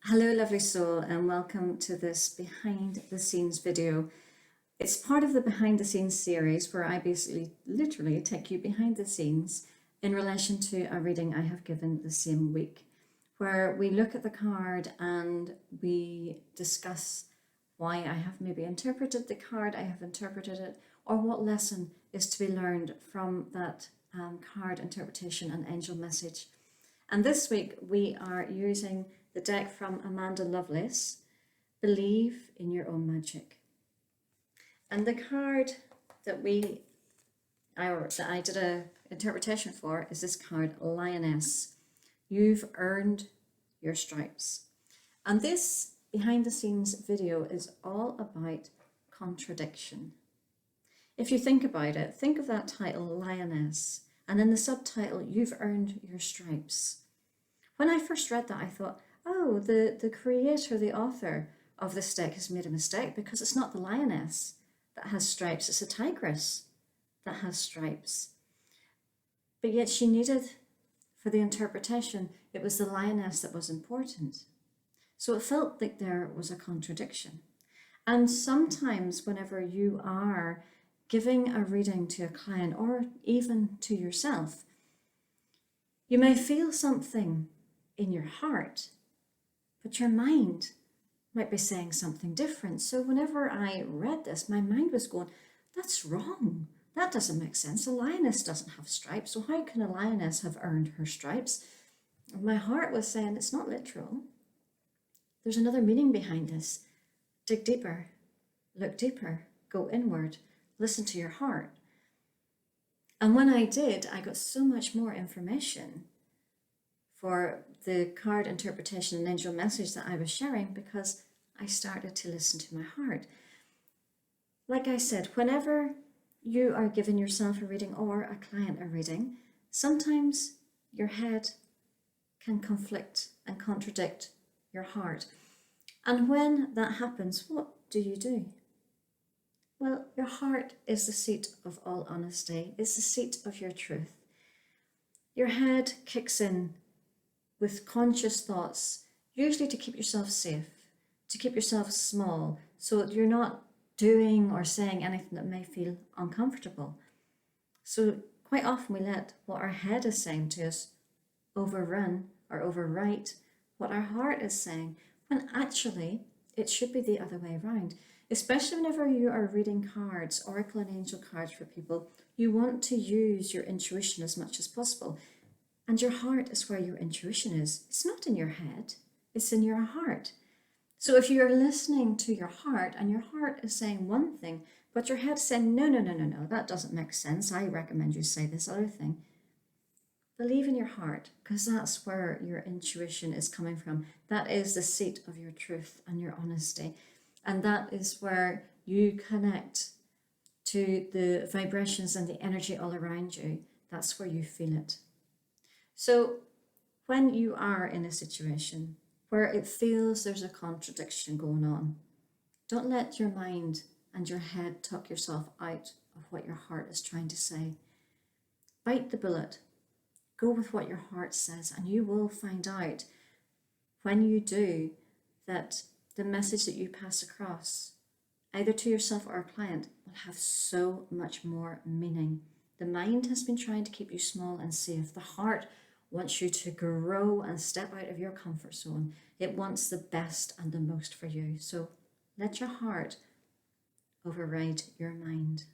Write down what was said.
Hello lovely soul, and welcome to this behind the scenes video. It's part of the behind the scenes series where I basically literally take you behind the scenes in relation to a reading I have given the same week, where we look at the card and we discuss why I have maybe interpreted the card, I have interpreted it, or what lesson is to be learned from that card interpretation and angel message. And this week we are using the deck from Amanda Lovelace, Believe in Your Own Magic. And the card that I did an interpretation for is this card, Lioness. You've earned your stripes. And this behind the scenes video is all about contradiction. If you think about it, think of that title, Lioness, and in the subtitle, You've Earned Your Stripes. When I first read that, I thought, oh, the creator, the author of this deck has made a mistake because it's not the lioness that has stripes, it's a tigress that has stripes. But yet she needed, for the interpretation, it was the lioness that was important. So it felt like there was a contradiction. And sometimes whenever you are giving a reading to a client or even to yourself, you may feel something in your heart, but your mind might be saying something different. So whenever I read this, my mind was going, that's wrong. That doesn't make sense. A lioness doesn't have stripes. So how can a lioness have earned her stripes? And my heart was saying, it's not literal. There's another meaning behind this. Dig deeper, look deeper, go inward, listen to your heart. And when I did, I got so much more information for the card interpretation and angel message that I was sharing because I started to listen to my heart. Like I said, whenever you are giving yourself a reading or a client a reading, sometimes your head can conflict and contradict your heart. And when that happens, what do? Well, your heart is the seat of all honesty. It's the seat of your truth. Your head kicks in with conscious thoughts, usually to keep yourself safe, to keep yourself small, so that you're not doing or saying anything that may feel uncomfortable. So quite often we let what our head is saying to us overrun or overwrite what our heart is saying, when actually it should be the other way around. Especially whenever you are reading cards, oracle and angel cards for people, you want to use your intuition as much as possible. And your heart is where your intuition is. It's not in your head, it's in your heart. So if you're listening to your heart and your heart is saying one thing, but your head's saying, no, that doesn't make sense. I recommend you say this other thing. Believe in your heart, because that's where your intuition is coming from. That is the seat of your truth and your honesty. And that is where you connect to the vibrations and the energy all around you. That's where you feel it. So when you are in a situation where it feels there's a contradiction going on, don't let your mind and your head talk yourself out of what your heart is trying to say. Bite the bullet. Go with what your heart says, and you will find out when you do that the message that you pass across, either to yourself or a client, will have so much more meaning. The mind has been trying to keep you small and safe. The heart wants you to grow and step out of your comfort zone. It wants the best and the most for you. So let your heart override your mind.